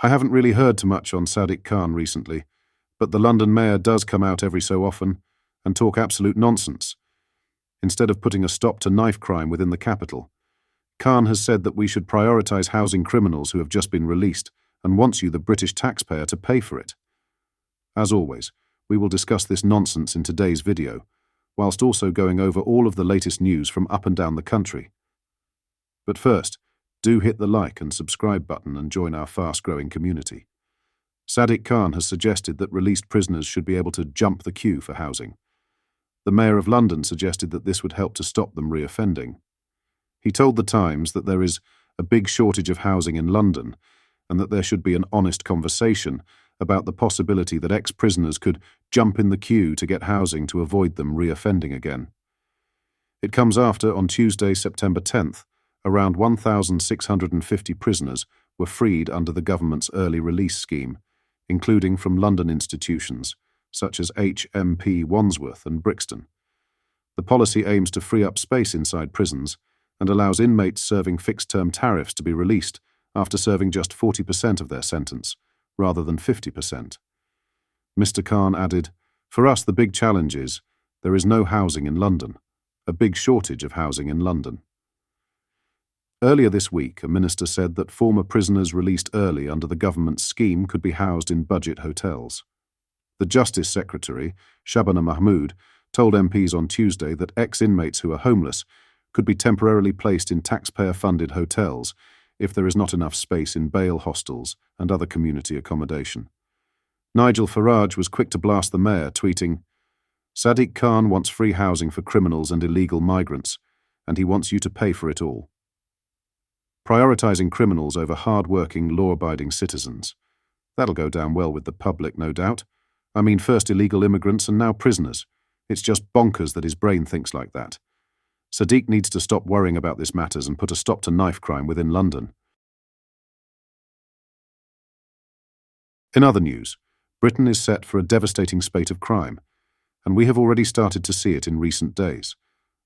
I haven't really heard too much on Sadiq Kahn recently, but the London mayor does come out every so often and talk absolute nonsense. Instead of putting a stop to knife crime within the capital, Kahn has said that we should prioritise housing criminals who have just been released and wants you, the British taxpayer, to pay for it. As always, we will discuss this nonsense in today's video, whilst also going over all of the latest news from up and down the country. But first, do hit the like and subscribe button and join our fast-growing community. Sadiq Kahn has suggested that released prisoners should be able to jump the queue for housing. The Mayor of London suggested that this would help to stop them reoffending. He told The Times that there is a big shortage of housing in London and that there should be an honest conversation about the possibility that ex-prisoners could jump in the queue to get housing to avoid them reoffending again. It comes after, on Tuesday, September 10th, around 1,650 prisoners were freed under the government's early release scheme, including from London institutions such as HMP Wandsworth and Brixton. The policy aims to free up space inside prisons and allows inmates serving fixed-term tariffs to be released after serving just 40% of their sentence, rather than 50%. Mr. Kahn added, "For us, the big challenge is there is no housing in London, a big shortage of housing in London." Earlier this week, a minister said that former prisoners released early under the government's scheme could be housed in budget hotels. The Justice Secretary, Shabana Mahmood, told MPs on Tuesday that ex-inmates who are homeless could be temporarily placed in taxpayer-funded hotels if there is not enough space in bail hostels and other community accommodation. Nigel Farage was quick to blast the mayor, tweeting, "Sadiq Kahn wants free housing for criminals and illegal migrants, and he wants you to pay for it all." Prioritising criminals over hard-working, law-abiding citizens. That'll go down well with the public, no doubt. I mean, first illegal immigrants and now prisoners. It's just bonkers that his brain thinks like that. Sadiq needs to stop worrying about this matters and put a stop to knife crime within London. In other news, Britain is set for a devastating spate of crime, and we have already started to see it in recent days,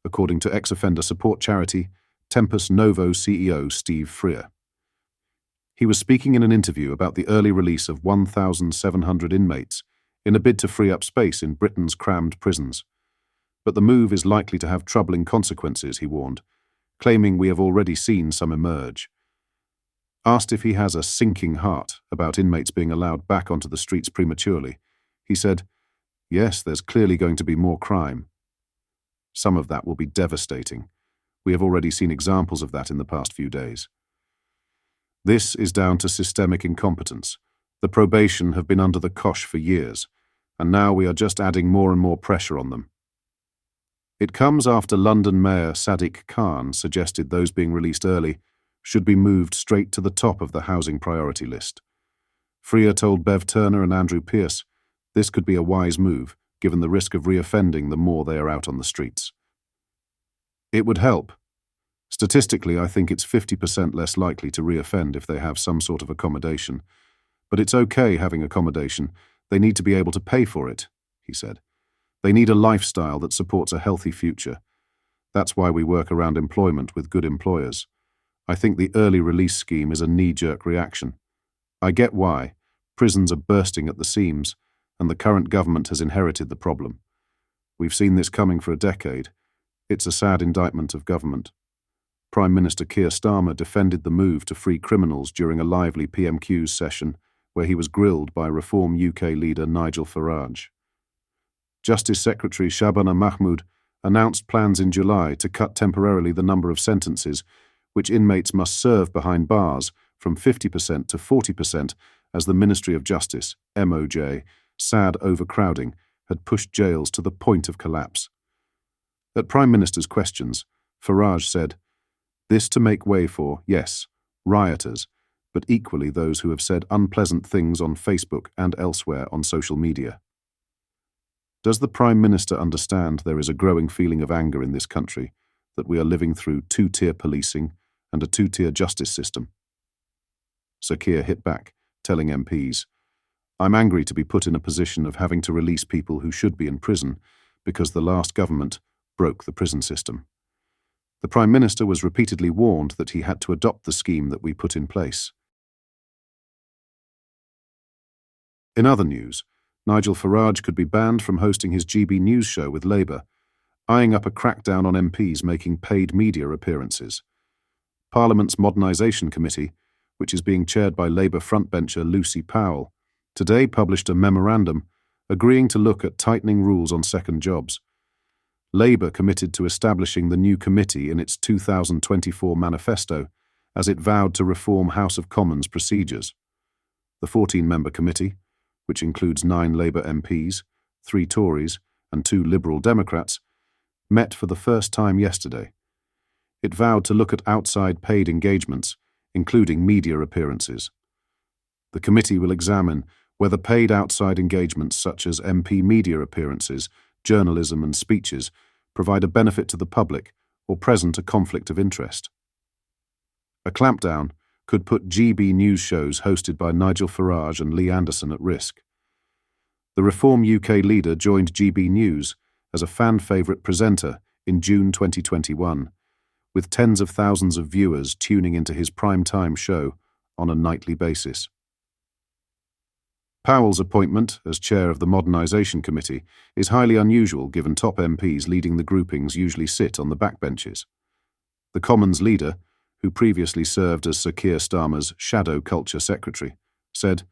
according to ex-offender support charity Tempus Novo CEO Steve Freer. He was speaking in an interview about the early release of 1,700 inmates in a bid to free up space in Britain's crammed prisons. But the move is likely to have troubling consequences, he warned, claiming we have already seen some emerge. Asked if he has a sinking heart about inmates being allowed back onto the streets prematurely, he said, "Yes, there's clearly going to be more crime. Some of that will be devastating. We have already seen examples of that in the past few days. This is down to systemic incompetence. The probation have been under the cosh for years, and now we are just adding more and more pressure on them." It comes after London Mayor Sadiq Kahn suggested those being released early should be moved straight to the top of the housing priority list. Freer told Bev Turner and Andrew Pearce this could be a wise move, given the risk of reoffending the more they are out on the streets. "It would help. Statistically, I think it's 50% less likely to reoffend if they have some sort of accommodation. But it's okay having accommodation. They need to be able to pay for it," he said. "They need a lifestyle that supports a healthy future. That's why we work around employment with good employers. I think the early release scheme is a knee-jerk reaction. I get why. Prisons are bursting at the seams, and the current government has inherited the problem. We've seen this coming for a decade. It's a sad indictment of government." Prime Minister Keir Starmer defended the move to free criminals during a lively PMQ's session where he was grilled by Reform UK leader Nigel Farage. Justice Secretary Shabana Mahmood announced plans in July to cut temporarily the number of sentences which inmates must serve behind bars from 50% to 40% as the Ministry of Justice, MOJ, sad overcrowding, had pushed jails to the point of collapse. At Prime Minister's questions, Farage said, "This to make way for, yes, rioters, but equally those who have said unpleasant things on Facebook and elsewhere on social media." Does the Prime Minister understand there is a growing feeling of anger in this country, that we are living through two-tier policing and a two-tier justice system? Sir Keir hit back, telling MPs, "I'm angry to be put in a position of having to release people who should be in prison because the last government broke the prison system." The Prime Minister was repeatedly warned that he had to adopt the scheme that we put in place. In other news, Nigel Farage could be banned from hosting his GB News show with Labour, eyeing up a crackdown on MPs making paid media appearances. Parliament's Modernisation Committee, which is being chaired by Labour frontbencher Lucy Powell, today published a memorandum agreeing to look at tightening rules on second jobs. Labour committed to establishing the new committee in its 2024 manifesto as it vowed to reform House of Commons procedures. The 14-member committee, which includes 9 Labour MPs, 3 Tories and 2 Liberal Democrats, met for the first time yesterday. It vowed to look at outside paid engagements, including media appearances. The committee will examine whether paid outside engagements such as MP media appearances, journalism and speeches provide a benefit to the public or present a conflict of interest. A clampdown could put GB News shows hosted by Nigel Farage and Lee Anderson at risk. The Reform UK leader joined GB News as a fan-favourite presenter in June 2021, with tens of thousands of viewers tuning into his prime-time show on a nightly basis. Powell's appointment as chair of the Modernisation Committee is highly unusual given top MPs leading the groupings usually sit on the backbenches. The Commons leader, who previously served as Sir Keir Starmer's shadow culture secretary, said,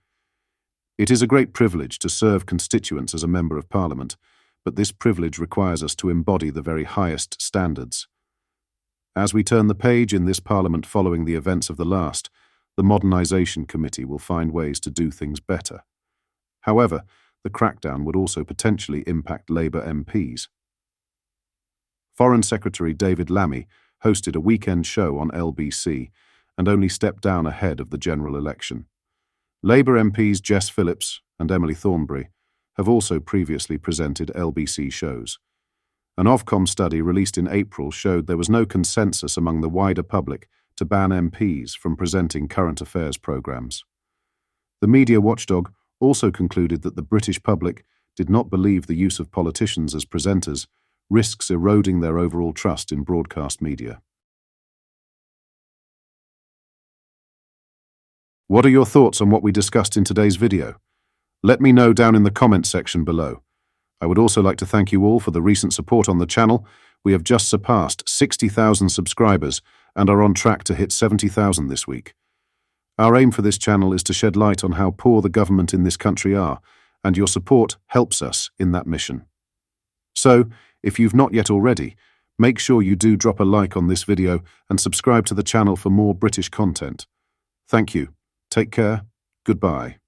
"It is a great privilege to serve constituents as a Member of Parliament, but this privilege requires us to embody the very highest standards. As we turn the page in this Parliament following the events of the last, the Modernisation Committee will find ways to do things better." However, the crackdown would also potentially impact Labour MPs. Foreign Secretary David Lammy hosted a weekend show on LBC and only stepped down ahead of the general election. Labour MPs Jess Phillips and Emily Thornberry have also previously presented LBC shows. An Ofcom study released in April showed there was no consensus among the wider public to ban MPs from presenting current affairs programmes. The media watchdog also concluded that the British public did not believe the use of politicians as presenters risks eroding their overall trust in broadcast media. What are your thoughts on what we discussed in today's video? Let me know down in the comments section below. I would also like to thank you all for the recent support on the channel. We have just surpassed 60,000 subscribers and are on track to hit 70,000 this week. Our aim for this channel is to shed light on how poor the government in this country are, and your support helps us in that mission. So, if you've not yet already, make sure you do drop a like on this video and subscribe to the channel for more British content. Thank you. Take care. Goodbye.